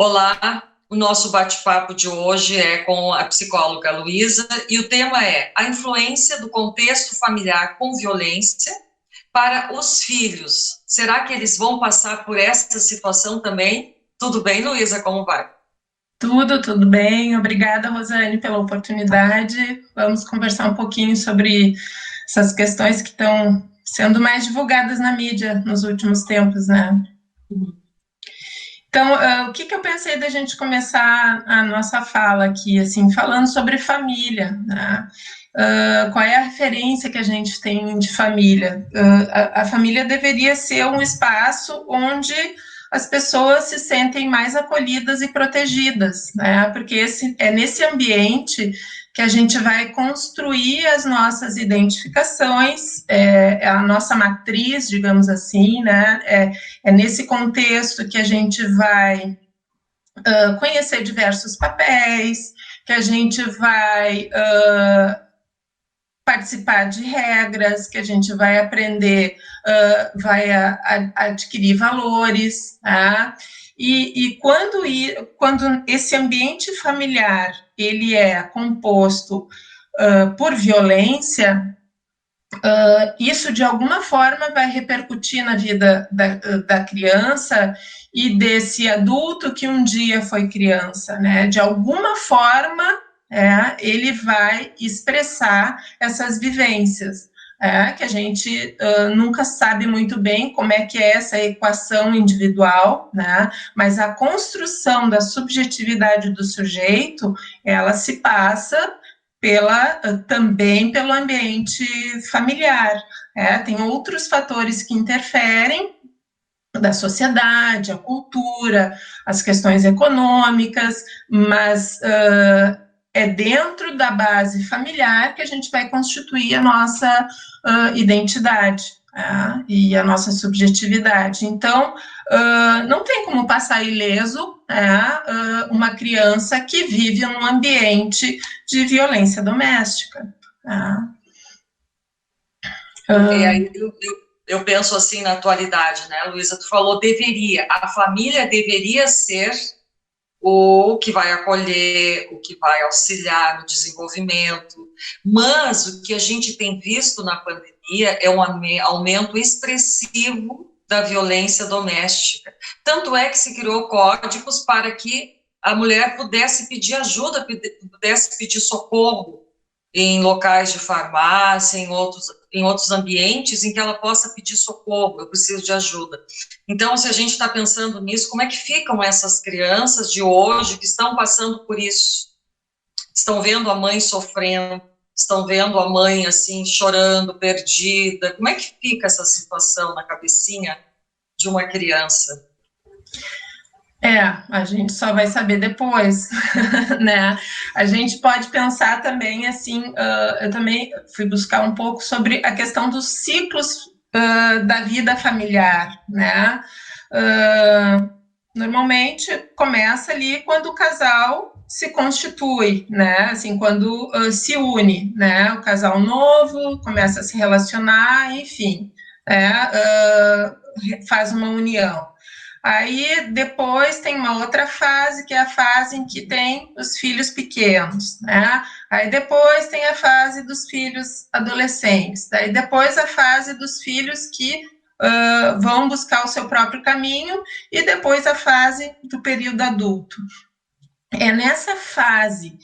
Olá, o nosso bate-papo de hoje é com a psicóloga Luísa e o tema é a influência do contexto familiar com violência para os filhos. Será que eles vão passar por essa situação também? Tudo bem, Luísa? Como vai? Tudo bem. Obrigada, Rosane, pela oportunidade. Vamos conversar um pouquinho sobre essas questões que estão sendo mais divulgadas na mídia nos últimos tempos, né? Então, o que eu pensei da gente começar a nossa fala aqui, assim, falando sobre família, né? Qual é a referência que a gente tem de família? A família deveria ser um espaço onde as pessoas se sentem mais acolhidas e protegidas, né? Porque é nesse ambiente que a gente vai construir as nossas identificações, é a nossa matriz, digamos assim, né? É nesse contexto que a gente vai conhecer diversos papéis, que a gente vai participar de regras, que a gente vai aprender, vai adquirir valores, tá? E quando esse ambiente familiar ele é composto por violência, isso de alguma forma vai repercutir na vida da criança e desse adulto que um dia foi criança, né? De alguma forma, ele vai expressar essas vivências. Que a gente nunca sabe muito bem como é que é essa equação individual, né? Mas a construção da subjetividade do sujeito, ela se passa também pelo ambiente familiar. Tem outros fatores que interferem, da sociedade, a cultura, as questões econômicas, mas é dentro da base familiar que a gente vai constituir a nossa identidade, e a nossa subjetividade. Então, não tem como passar ileso uma criança que vive num ambiente de violência doméstica. Porque aí eu penso assim na atualidade, né, Luísa? Tu falou deveria, a família deveria ser o que vai acolher, o que vai auxiliar no desenvolvimento, mas o que a gente tem visto na pandemia é um aumento expressivo da violência doméstica. Tanto é que se criou códigos para que a mulher pudesse pedir ajuda, pudesse pedir socorro em locais de farmácia, em outros ambientes em que ela possa pedir socorro, eu preciso de ajuda. Então, se a gente está pensando nisso, como é que ficam essas crianças de hoje que estão passando por isso? Estão vendo a mãe sofrendo, estão vendo a mãe assim chorando, perdida. Como é que fica essa situação na cabecinha de uma criança? A gente só vai saber depois, né? A gente pode pensar também assim, eu também fui buscar um pouco sobre a questão dos ciclos da vida familiar, né? Normalmente começa ali quando o casal se constitui, né? Assim, quando se une, né? O casal novo começa a se relacionar, enfim, faz uma união. Aí depois tem uma outra fase, que é a fase em que tem os filhos pequenos, né? Aí depois tem a fase dos filhos adolescentes, daí depois a fase dos filhos que vão buscar o seu próprio caminho, e depois a fase do período adulto. É nessa fase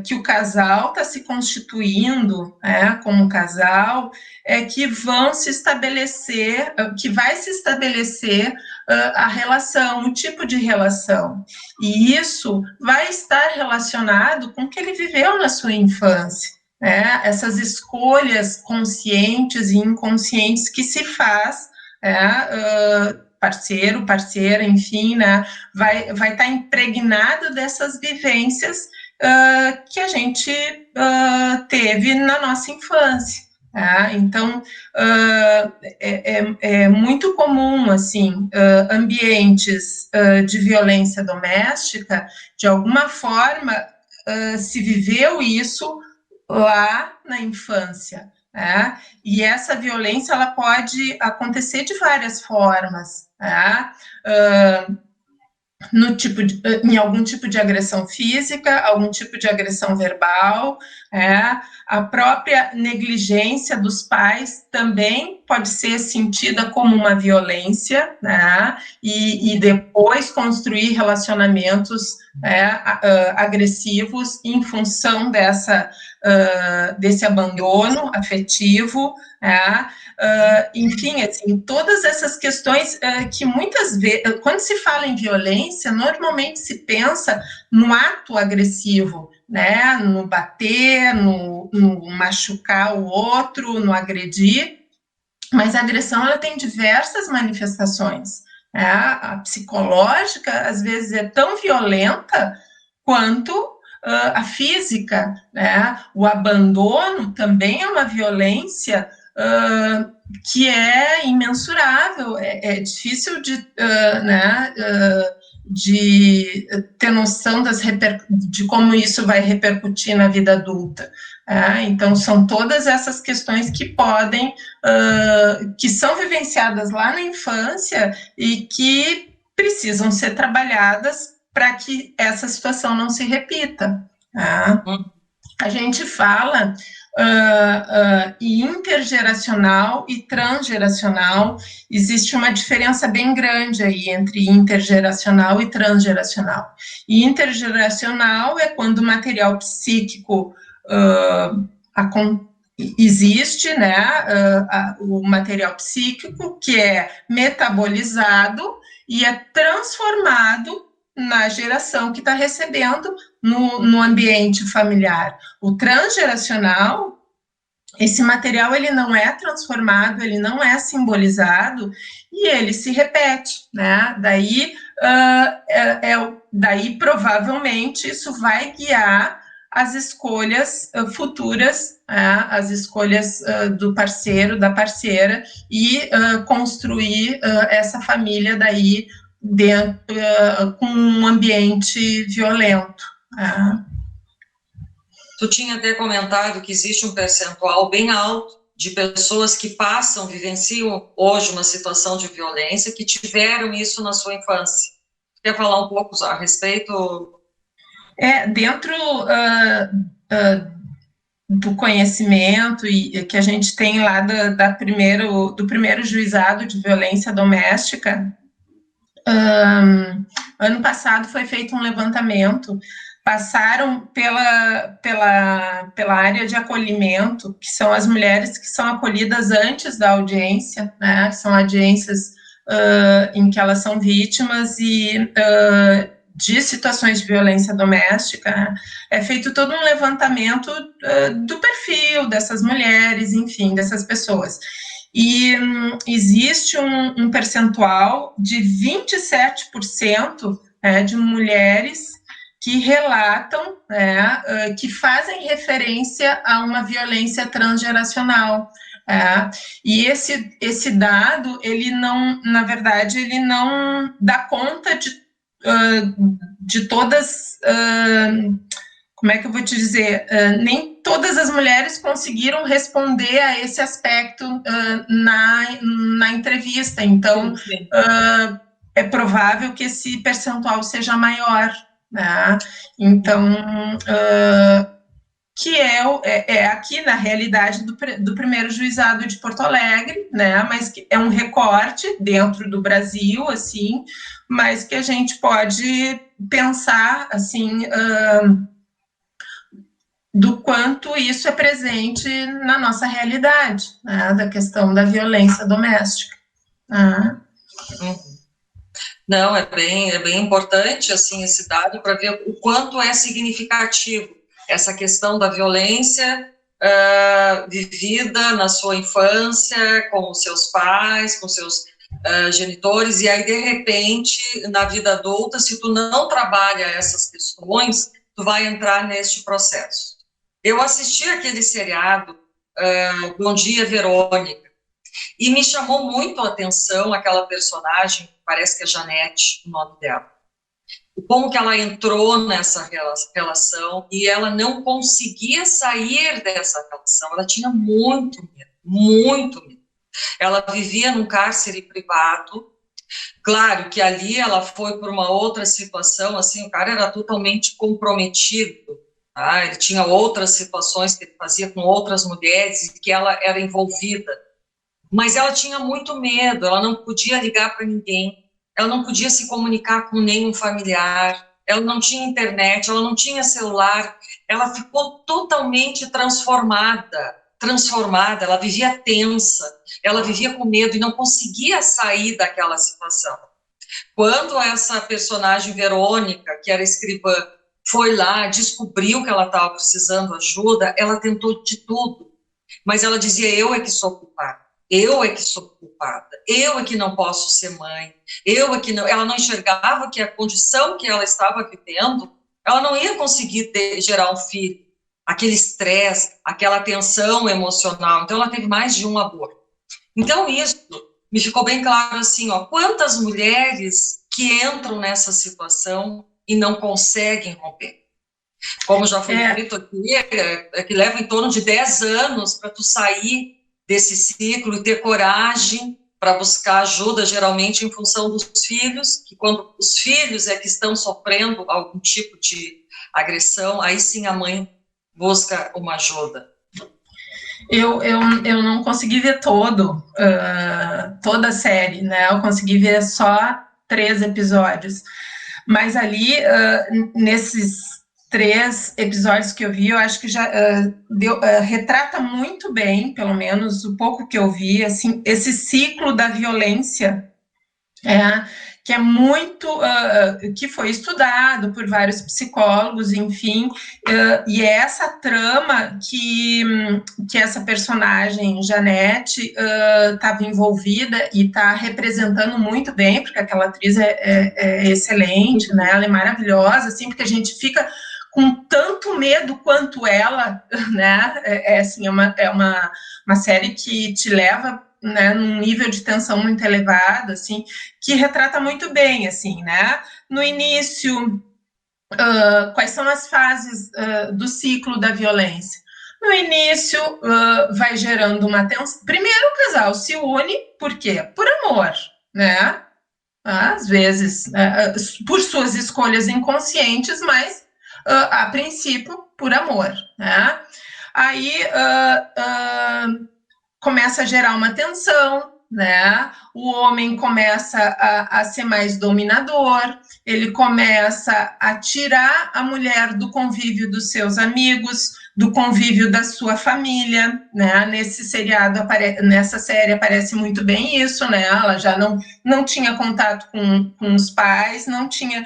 que o casal está se constituindo como casal, que vão se estabelecer, que vai se estabelecer a relação, o tipo de relação. E isso vai estar relacionado com o que ele viveu na sua infância. Essas escolhas conscientes e inconscientes que se faz, parceiro, parceira, enfim, né, vai estar impregnado dessas vivências que a gente teve na nossa infância. Então, é muito comum, assim, ambientes de violência doméstica, de alguma forma, se viveu isso lá na infância. E essa violência ela pode acontecer de várias formas. no tipo em algum tipo de agressão física, algum tipo de agressão verbal, a própria negligência dos pais também pode ser sentida como uma violência, né? E depois construir relacionamentos agressivos em função desse abandono afetivo, enfim, assim, todas essas questões que muitas vezes, quando se fala em violência, normalmente se pensa no ato agressivo, né? No bater, no machucar o outro, no agredir, mas a agressão ela tem diversas manifestações. A psicológica, às vezes, é tão violenta quanto a física, né? O abandono também é uma violência que é imensurável, é difícil de ter noção de como isso vai repercutir na vida adulta. Então, são todas essas questões que podem, que são vivenciadas lá na infância e que precisam ser trabalhadas para que essa situação não se repita. A gente fala intergeracional e transgeracional, existe uma diferença bem grande aí entre intergeracional e transgeracional. E intergeracional é quando o material psíquico existe, né, o material psíquico que é metabolizado e é transformado na geração que está recebendo no ambiente familiar. O transgeracional, esse material ele não é transformado, ele não é simbolizado e ele se repete, né? Daí provavelmente isso vai guiar as escolhas futuras, as escolhas do parceiro, da parceira e construir essa família daí dentro, com um ambiente violento. Tu tinha até comentado que existe um percentual bem alto de pessoas que vivenciam hoje uma situação de violência, que tiveram isso na sua infância. Quer falar um pouco a respeito? Dentro do conhecimento e que a gente tem lá do primeiro juizado de violência doméstica, ano passado foi feito um levantamento, passaram pela área de acolhimento, que são as mulheres que são acolhidas antes da audiência, né, são audiências em que elas são vítimas de situações de violência doméstica, é feito todo um levantamento do perfil dessas mulheres, enfim, dessas pessoas. E existe um percentual de 27% de mulheres que relatam, que fazem referência a uma violência transgeracional. E esse dado, ele não, na verdade, ele não dá conta de todas, como é que eu vou te dizer, nem todas as mulheres conseguiram responder a esse aspecto na entrevista, então é provável que esse percentual seja maior, né? Então, que é aqui na realidade do primeiro juizado de Porto Alegre, né? Mas que é um recorte dentro do Brasil, assim, mas que a gente pode pensar, assim, do quanto isso é presente na nossa realidade, né? Da questão da violência doméstica. Não, é bem importante, assim, esse dado para ver o quanto é significativo essa questão da violência vivida na sua infância, com os seus pais, com seus genitores, e aí, de repente, na vida adulta, se tu não trabalha essas questões, tu vai entrar neste processo. Eu assisti aquele seriado, Bom Dia, Verônica, e me chamou muito a atenção aquela personagem, parece que é Janete, o nome dela. Como que ela entrou nessa relação e ela não conseguia sair dessa relação, ela tinha muito medo, muito medo. Ela vivia num cárcere privado, Claro que ali ela foi por uma outra situação, assim, o cara era totalmente comprometido, tá? Ele tinha outras situações que ele fazia com outras mulheres e que ela era envolvida. Mas ela tinha muito medo, ela não podia ligar para ninguém, ela não podia se comunicar com nenhum familiar, ela não tinha internet, ela não tinha celular, ela ficou totalmente transformada, ela vivia tensa, ela vivia com medo e não conseguia sair daquela situação. Quando essa personagem Verônica, que era escrivã, foi lá, descobriu que ela estava precisando de ajuda, ela tentou de tudo, mas ela dizia, eu é que sou culpada, eu é que sou culpada, eu é que não posso ser mãe, eu é que não... Ela não enxergava que a condição que ela estava vivendo, ela não ia conseguir gerar um filho, aquele estresse, aquela tensão emocional, então ela teve mais de um aborto. Então isso me ficou bem claro assim, ó, quantas mulheres que entram nessa situação e não conseguem romper. Como já foi dito aqui, é que leva em torno de 10 anos para tu sair desse ciclo e ter coragem para buscar ajuda, geralmente em função dos filhos, que quando os filhos é que estão sofrendo algum tipo de agressão, aí sim a mãe busca uma ajuda. Eu não consegui ver toda a série, né? Eu consegui ver só 3 episódios. Mas ali, nesses 3 episódios que eu vi, eu acho que já retrata muito bem, pelo menos o pouco que eu vi, assim, esse ciclo da violência, que é muito, que foi estudado por vários psicólogos, enfim, e é essa trama que essa personagem, Janete, estava envolvida e está representando muito bem, porque aquela atriz é excelente, né? Ela é maravilhosa, assim, porque a gente fica com tanto medo quanto ela, né? Assim, é uma série que te leva, né, num nível de tensão muito elevado, assim, que retrata muito bem, assim, né? No início, quais são as fases do ciclo da violência? No início, vai gerando uma tensão. Primeiro, o casal se une, por quê? Por amor, né? Às vezes, por suas escolhas inconscientes, mas, a princípio, por amor, né? Aí, começa a gerar uma tensão, né? O homem começa a ser mais dominador, ele começa a tirar a mulher do convívio dos seus amigos, do convívio da sua família, né? Nesse seriado, nessa série aparece muito bem isso, né? Ela já não tinha contato com os pais, não tinha...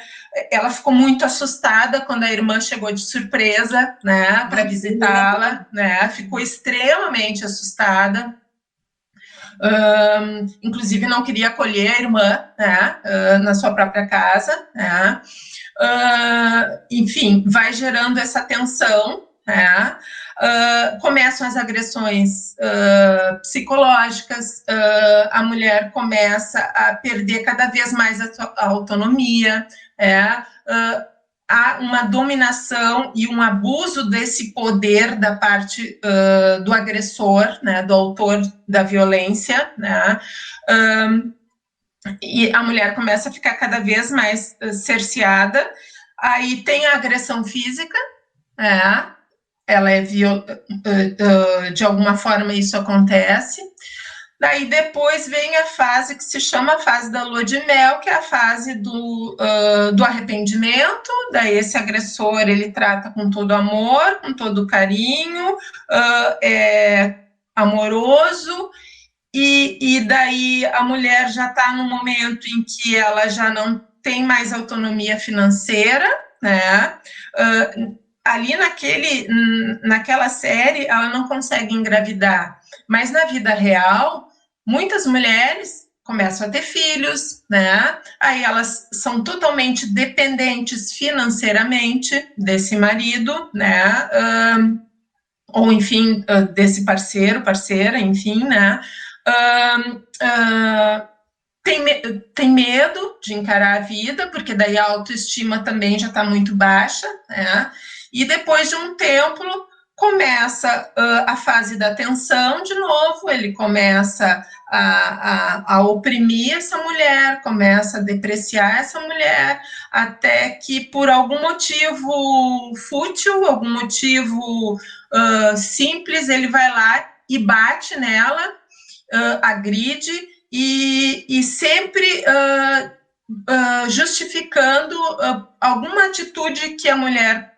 Ela ficou muito assustada quando a irmã chegou de surpresa, né, para visitá-la, né? Ficou extremamente assustada. Inclusive não queria acolher a irmã, né, na sua própria casa, né? Enfim, vai gerando essa tensão, né? Começam as agressões psicológicas, a mulher começa a perder cada vez mais a autonomia, há uma dominação e um abuso desse poder da parte do agressor, né, do autor da violência, né, e a mulher começa a ficar cada vez mais cerceada. Aí tem a agressão física, ela é de alguma forma isso acontece. Daí depois vem a fase que se chama a fase da lua de mel, que é a fase do arrependimento. Daí esse agressor, ele trata com todo amor, com todo carinho, é amoroso, e daí a mulher já está no momento em que ela já não tem mais autonomia financeira, né? Ali naquela série, ela não consegue engravidar, mas na vida real, muitas mulheres começam a ter filhos, né? Aí elas são totalmente dependentes financeiramente desse marido, né? Ou enfim, desse parceiro, parceira, enfim, né? Tem medo de encarar a vida, porque daí a autoestima também já está muito baixa, né? E depois de um tempo, começa a fase da tensão de novo, ele começa a oprimir essa mulher, começa a depreciar essa mulher, até que por algum motivo fútil, algum motivo simples, ele vai lá e bate nela, agride, e sempre justificando alguma atitude que a mulher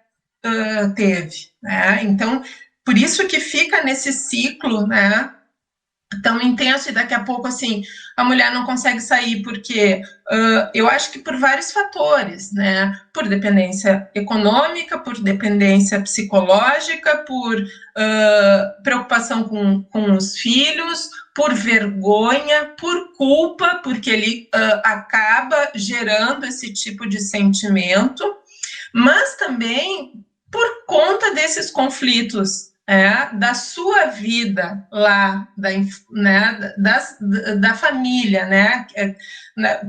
teve, né? Então, por isso que fica nesse ciclo, né, tão intenso, e daqui a pouco, assim, a mulher não consegue sair, porque eu acho que por vários fatores, né, por dependência econômica, por dependência psicológica, por preocupação com os filhos, por vergonha, por culpa, porque ele acaba gerando esse tipo de sentimento, mas também por conta desses conflitos da sua vida lá, da família, né?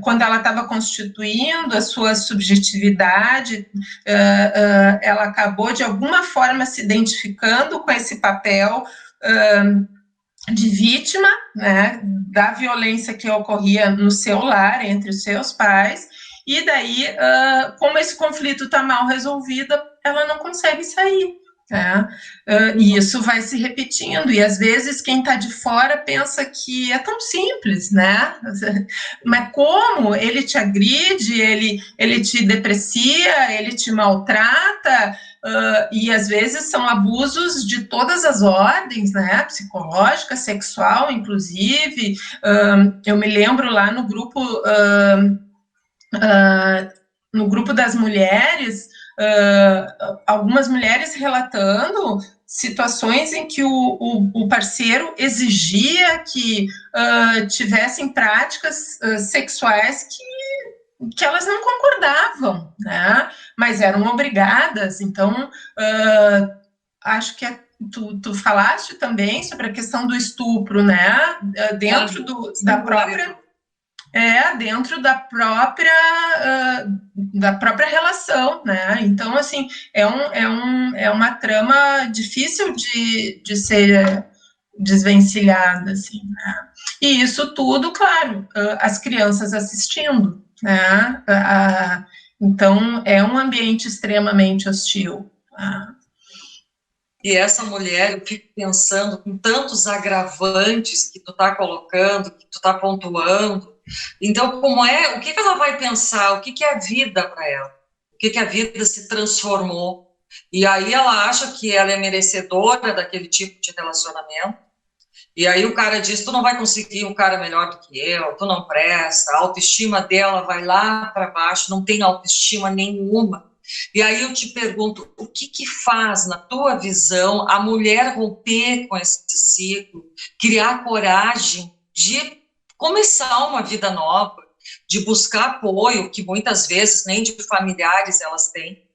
Quando ela estava constituindo a sua subjetividade, ela acabou de alguma forma se identificando com esse papel de vítima, né, da violência que ocorria no seu lar, entre os seus pais, e daí, como esse conflito está mal resolvido, ela não consegue sair. E isso vai se repetindo, e às vezes quem está de fora pensa que é tão simples, né? Mas como ele te agride, ele te deprecia, ele te maltrata, e às vezes são abusos de todas as ordens, né? Psicológica, sexual, inclusive. Eu me lembro lá no grupo das mulheres, algumas mulheres relatando situações em que o parceiro exigia que tivessem práticas sexuais que elas não concordavam, né? Mas eram obrigadas. Então, acho que tu falaste também sobre a questão do estupro, né? Dentro da própria... dentro da própria relação, né? Então, assim, é uma trama difícil de ser desvencilhada, assim, né? E isso tudo, claro, as crianças assistindo, né? Então, é um ambiente extremamente hostil. E essa mulher, eu fico pensando, com tantos agravantes que tu tá colocando, que tu tá pontuando, então, o que ela vai pensar? O que é a vida para ela? O que a vida se transformou? E aí ela acha que ela é merecedora daquele tipo de relacionamento. E aí o cara diz, tu não vai conseguir um cara melhor do que eu, tu não presta. A autoestima dela vai lá para baixo, não tem autoestima nenhuma. E aí eu te pergunto, o que faz, na tua visão, a mulher romper com esse ciclo, criar coragem de começar uma vida nova, de buscar apoio, que muitas vezes nem de familiares elas têm.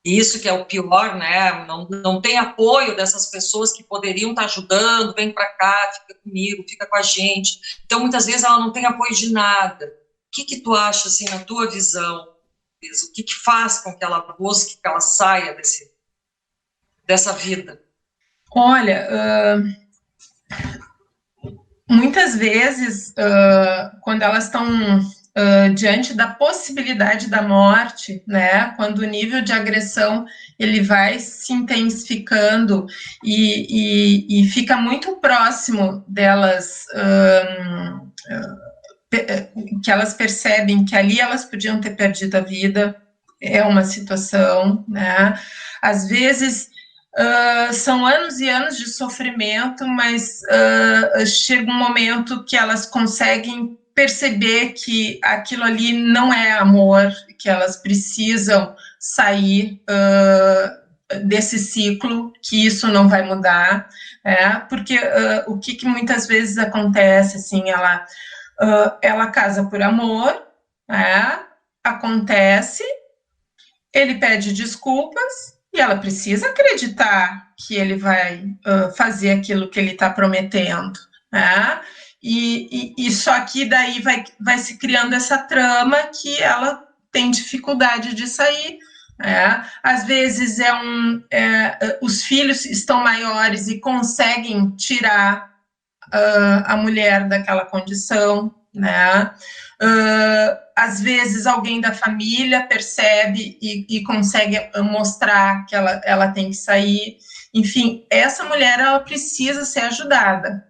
Isso que é o pior, né? Não tem apoio dessas pessoas que poderiam estar ajudando, vem para cá, fica comigo, fica com a gente. Então, muitas vezes ela não tem apoio de nada. O que tu acha, assim, na tua visão? O que faz com que ela busque, que ela saia dessa vida? Olha, muitas vezes, quando elas estão diante da possibilidade da morte, né, quando o nível de agressão ele vai se intensificando e fica muito próximo delas, que elas percebem que ali elas podiam ter perdido a vida, é uma situação, né? Às vezes são anos e anos de sofrimento, mas chega um momento que elas conseguem perceber que aquilo ali não é amor, que elas precisam sair desse ciclo, que isso não vai mudar, porque o que muitas vezes acontece, assim, ela casa por amor, acontece, ele pede desculpas, e ela precisa acreditar que ele vai fazer aquilo que ele está prometendo, né? E só que daí vai se criando essa trama que ela tem dificuldade de sair, Às vezes os filhos estão maiores e conseguem tirar a mulher daquela condição, né? Às vezes alguém da família percebe e consegue mostrar que ela tem que sair. Enfim, essa mulher ela precisa ser ajudada.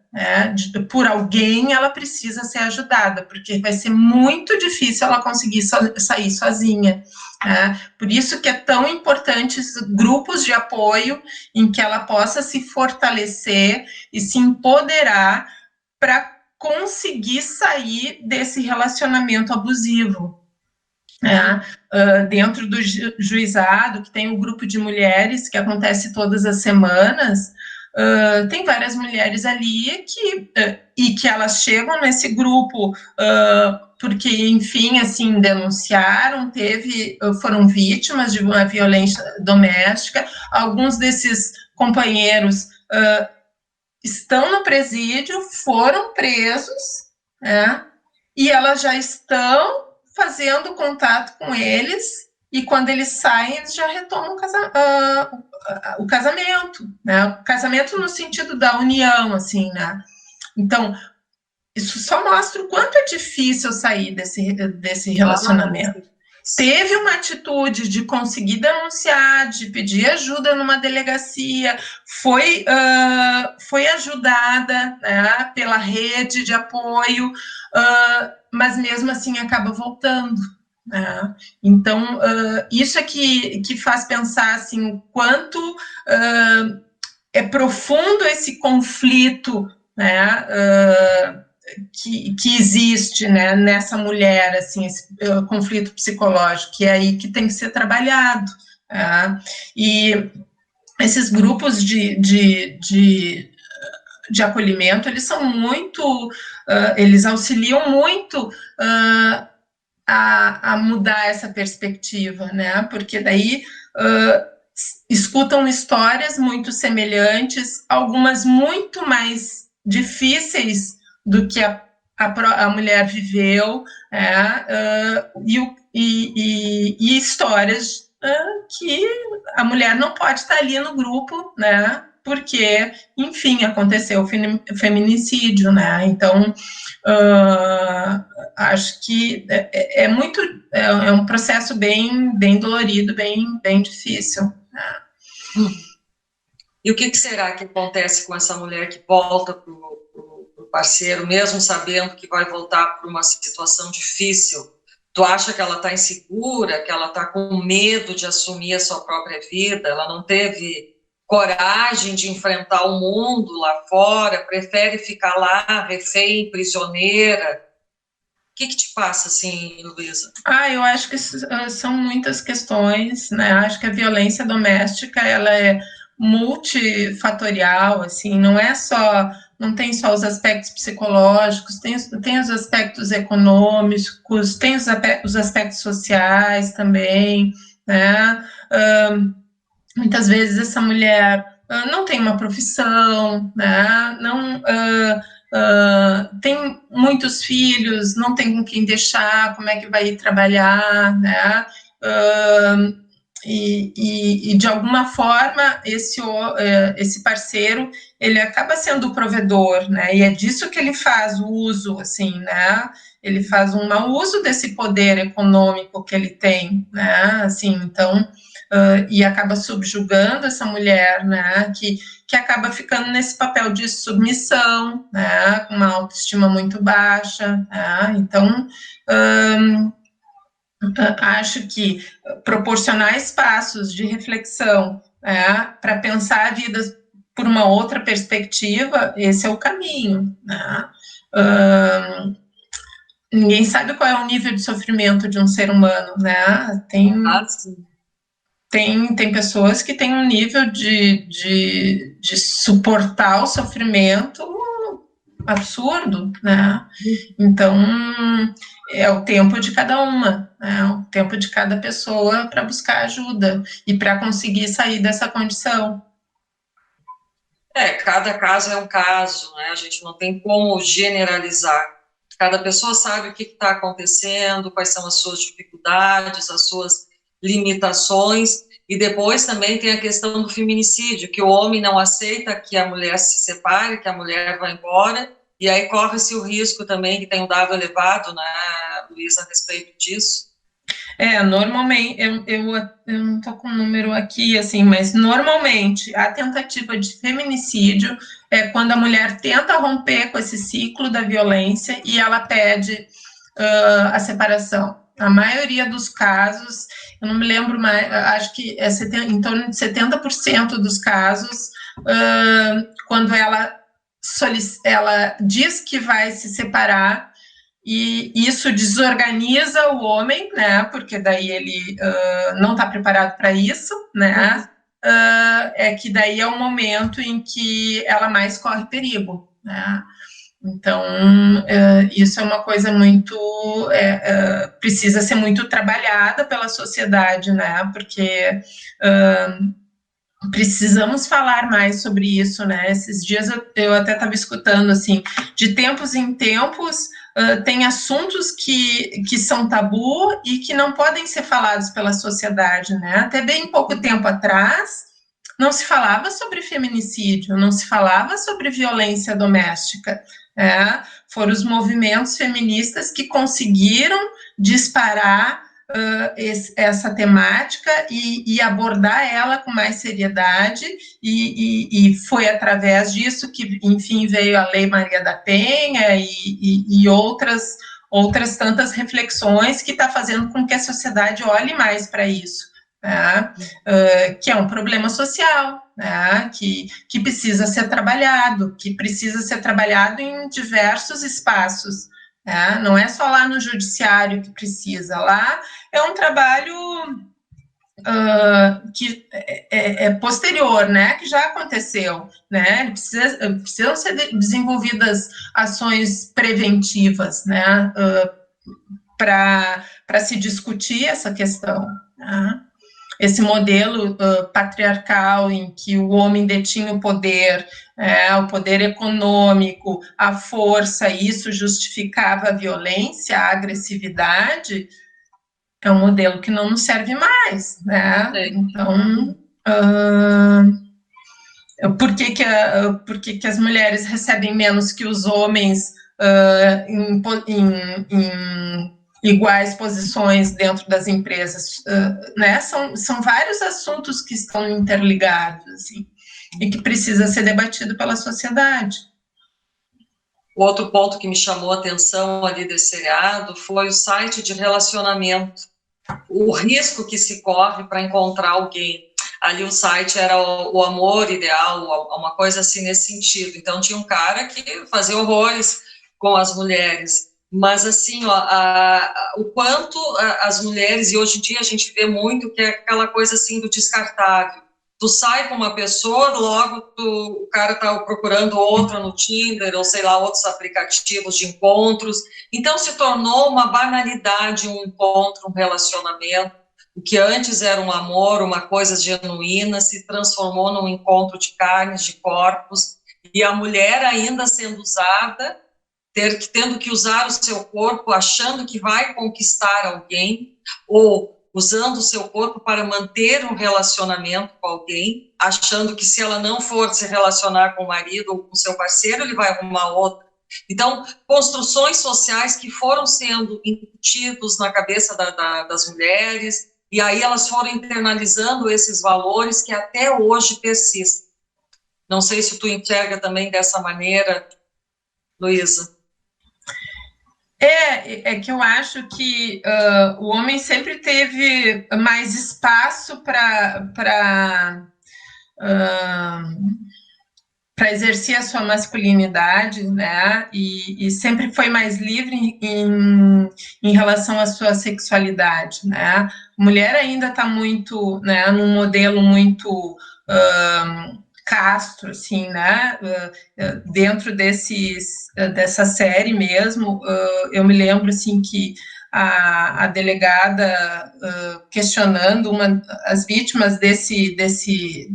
Por alguém ela precisa ser ajudada, porque vai ser muito difícil ela conseguir sair sozinha. Por isso que é tão importante grupos de apoio em que ela possa se fortalecer e se empoderar para conseguir sair desse relacionamento abusivo. Dentro do juizado, que tem um grupo de mulheres que acontece todas as semanas, tem várias mulheres ali que elas chegam nesse grupo porque, enfim, assim, denunciaram, foram vítimas de uma violência doméstica. Alguns desses companheiros estão no presídio, foram presos, e elas já estão fazendo contato com eles, e quando eles saem, eles já retomam o casamento, o casamento no sentido da união, assim, Então, isso só mostra o quanto é difícil sair desse relacionamento. Teve uma atitude de conseguir denunciar, de pedir ajuda numa delegacia, foi ajudada pela rede de apoio, mas mesmo assim acaba voltando. Então, isso é que faz pensar assim, o quanto é profundo esse conflito, que existe, nessa mulher, assim, esse conflito psicológico, que é aí que tem que ser trabalhado. E esses grupos de acolhimento, eles são muito, eles auxiliam muito a mudar essa perspectiva, porque daí escutam histórias muito semelhantes, algumas muito mais difíceis do que a mulher viveu, e histórias que a mulher não pode estar ali no grupo, porque, enfim, aconteceu o feminicídio, Então, acho que é um processo bem dolorido, bem difícil. E o que será que acontece com essa mulher que volta para o parceiro, mesmo sabendo que vai voltar para uma situação difícil? Tu acha que ela está insegura, que ela está com medo de assumir a sua própria vida? Ela não teve coragem de enfrentar o mundo lá fora, prefere ficar lá, refém, prisioneira? O que te passa, assim, Luísa? Eu acho que são muitas questões, Acho que a violência doméstica, ela é multifatorial, assim, não tem só os aspectos psicológicos, tem os aspectos econômicos, tem os aspectos sociais também, muitas vezes essa mulher não tem uma profissão, não tem muitos filhos, não tem com quem deixar, como é que vai ir trabalhar, e de alguma forma esse parceiro ele acaba sendo o provedor, e é disso que ele faz o uso, assim, ele faz um mau uso desse poder econômico que ele tem, assim, então, e acaba subjugando essa mulher, que acaba ficando nesse papel de submissão, com uma autoestima muito baixa, então, acho que proporcionar espaços de reflexão para pensar a vida por uma outra perspectiva, esse é o caminho. Ninguém sabe qual é o nível de sofrimento de um ser humano, Tem pessoas que têm um nível de suportar o sofrimento absurdo, Então, é o tempo de cada uma, o tempo de cada pessoa para buscar ajuda e para conseguir sair dessa condição. Cada caso é um caso, A gente não tem como generalizar. Cada pessoa sabe o que está acontecendo, quais são as suas dificuldades, as suas limitações, e depois também tem a questão do feminicídio, que o homem não aceita que a mulher se separe, que a mulher vá embora, e aí corre-se o risco também, que tem um dado elevado, né, Luísa, a respeito disso. Normalmente, eu não estou com o número aqui, assim, mas normalmente a tentativa de feminicídio é quando a mulher tenta romper com esse ciclo da violência e ela pede a separação. A maioria dos casos, eu não me lembro mais, acho que é em torno de 70% dos casos, quando ela diz que vai se separar, e isso desorganiza o homem, né? Porque daí ele não está preparado para isso, né? É que daí é o momento em que ela mais corre perigo, né? Então, isso é uma coisa muito, precisa ser muito trabalhada pela sociedade, né? Porque precisamos falar mais sobre isso, né? Esses dias eu até estava escutando, assim, de tempos em tempos, tem assuntos que são tabu e que não podem ser falados pela sociedade, né? Até bem pouco tempo atrás, não se falava sobre feminicídio, não se falava sobre violência doméstica, né? Foram os movimentos feministas que conseguiram disparar essa temática e abordar ela com mais seriedade, e foi através disso que, enfim, veio a Lei Maria da Penha e outras tantas reflexões que está fazendo com que a sociedade olhe mais para isso, né? Que é um problema social, né? Que precisa ser trabalhado em diversos espaços. Não é só lá no judiciário que precisa, lá é um trabalho que é posterior, né, que já aconteceu, né, precisam ser desenvolvidas ações preventivas, né, para se discutir essa questão, né? Esse modelo patriarcal em que o homem detinha o poder econômico, a força, isso justificava a violência, a agressividade, é um modelo que não nos serve mais, né? Então, por que as mulheres recebem menos que os homens em iguais posições dentro das empresas, né? São vários assuntos que estão interligados, assim, e que precisa ser debatido pela sociedade. Outro ponto que me chamou a atenção ali desse seriado foi o site de relacionamento, o risco que se corre para encontrar alguém. Ali o site era o amor ideal, uma coisa assim nesse sentido. Então tinha um cara que fazia horrores com as mulheres, mas assim, o quanto as mulheres, e hoje em dia a gente vê muito que é aquela coisa assim do descartável. Tu sai com uma pessoa, logo o cara tá procurando outra no Tinder, ou sei lá, outros aplicativos de encontros. Então se tornou uma banalidade um encontro, um relacionamento. O que antes era um amor, uma coisa genuína, se transformou num encontro de carnes, de corpos, e a mulher ainda sendo usada, tendo que usar o seu corpo, achando que vai conquistar alguém, ou usando o seu corpo para manter um relacionamento com alguém, achando que se ela não for se relacionar com o marido ou com o seu parceiro, ele vai arrumar outra. Então, construções sociais que foram sendo incutidos na cabeça das mulheres, e aí elas foram internalizando esses valores que até hoje persistem. Não sei se tu enxerga também dessa maneira, Luísa. É que eu acho que o homem sempre teve mais espaço para exercer a sua masculinidade, né? E sempre foi mais livre em relação à sua sexualidade, né? A mulher ainda está muito, né, num modelo muito castro, assim, né? Dentro dessa série mesmo, eu me lembro, assim, que a delegada questionando as vítimas desse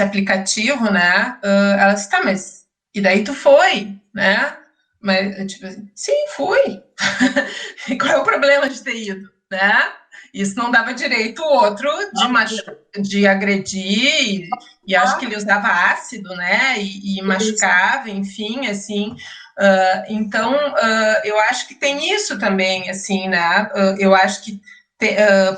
aplicativo, né? Ela disse, tá, mas e daí tu foi, né? Mas, tipo, sim, fui. Qual é o problema de ter ido, né? Isso não dava direito o outro de agredir, e acho que ele usava ácido, né, e machucava, enfim, assim. Então, eu acho que tem isso também, assim, né, eu acho que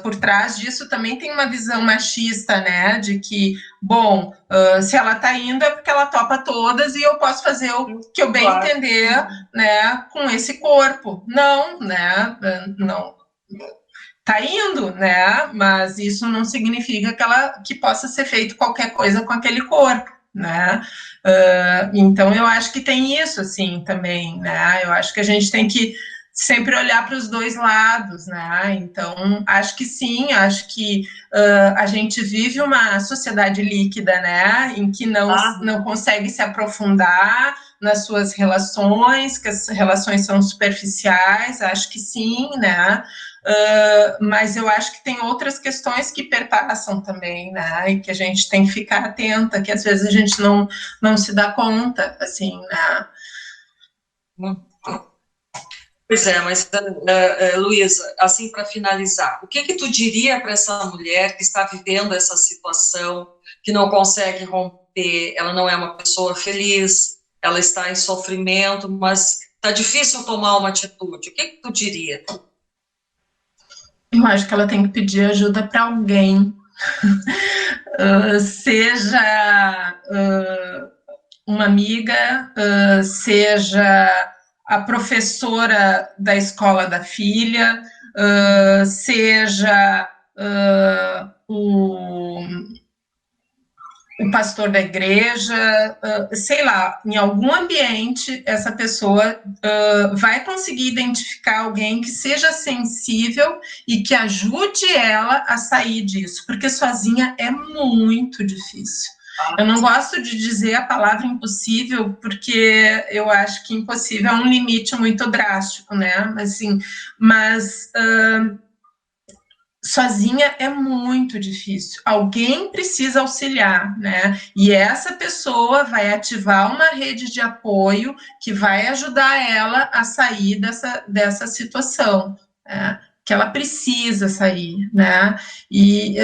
por trás disso também tem uma visão machista, né, de que, bom, se ela está indo é porque ela topa todas e eu posso fazer o que eu bem entender, né, com esse corpo. Não, né, não. Tá indo, né, mas isso não significa que possa ser feito qualquer coisa com aquele corpo, né, então eu acho que tem isso, assim, também, né, eu acho que a gente tem que sempre olhar para os dois lados, né? Então, acho que sim, acho que a gente vive uma sociedade líquida, né? Em que não consegue se aprofundar nas suas relações, que as relações são superficiais, acho que sim, né? Mas eu acho que tem outras questões que perpassam também, né? E que a gente tem que ficar atenta, que às vezes a gente não se dá conta, assim, né? Pois é, mas, Luísa, assim, para finalizar, o que tu diria para essa mulher que está vivendo essa situação, que não consegue romper, ela não é uma pessoa feliz, ela está em sofrimento, mas está difícil tomar uma atitude, o que tu diria? Eu acho que ela tem que pedir ajuda para alguém, seja uma amiga, seja a professora da escola da filha, seja o pastor da igreja, sei lá, em algum ambiente, essa pessoa vai conseguir identificar alguém que seja sensível e que ajude ela a sair disso, porque sozinha é muito difícil. Eu não gosto de dizer a palavra impossível, porque eu acho que impossível é um limite muito drástico, né? Mas sozinha é muito difícil. Alguém precisa auxiliar, né? E essa pessoa vai ativar uma rede de apoio que vai ajudar ela a sair dessa situação, né? Que ela precisa sair, né? E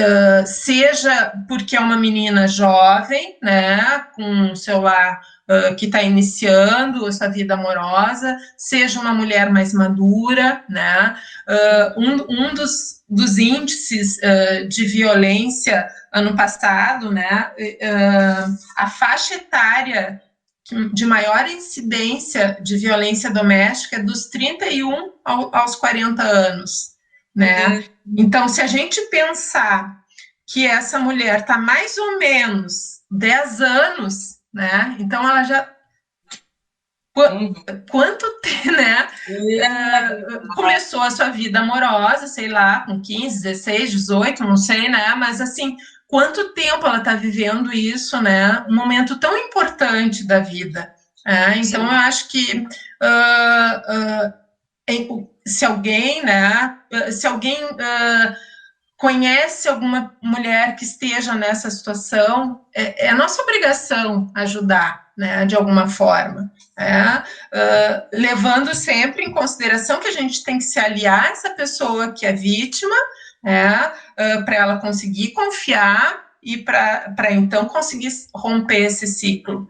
seja porque é uma menina jovem, né? Com um celular que está iniciando a sua vida amorosa, seja uma mulher mais madura, né? Um dos índices de violência ano passado, né? A faixa etária de maior incidência de violência doméstica é dos 31 aos 40 anos, né? Então, se a gente pensar que essa mulher está mais ou menos 10 anos, né? Então ela já quanto, né? Começou a sua vida amorosa, sei lá, com 15, 16, 18, não sei, né? Mas assim, quanto tempo ela está vivendo isso, né? Um momento tão importante da vida. Então, eu acho que se alguém, né? Se alguém conhece alguma mulher que esteja nessa situação, é nossa obrigação ajudar, né, de alguma forma, levando sempre em consideração que a gente tem que se aliar a essa pessoa que é vítima, para ela conseguir confiar e para então conseguir romper esse ciclo.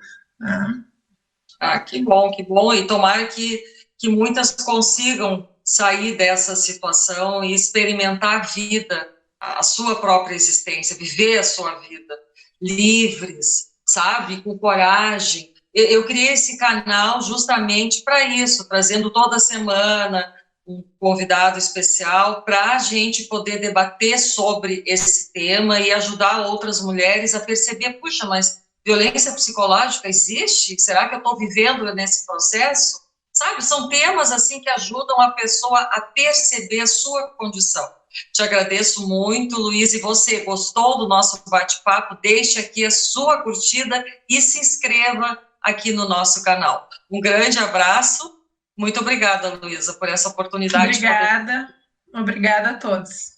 Que bom, e tomara que muitas consigam sair dessa situação e experimentar a vida, a sua própria existência, viver a sua vida, livres, sabe, com coragem. Eu criei esse canal justamente para isso, trazendo toda semana um convidado especial para a gente poder debater sobre esse tema e ajudar outras mulheres a perceber, puxa, mas violência psicológica existe? Será que eu estou vivendo nesse processo? Sabe, são temas assim que ajudam a pessoa a perceber a sua condição. Te agradeço muito, Luiz, e você gostou do nosso bate-papo? Deixe aqui a sua curtida e se inscreva aqui no nosso canal. Um grande abraço, muito obrigada, Luísa, por essa oportunidade. Obrigada a todos.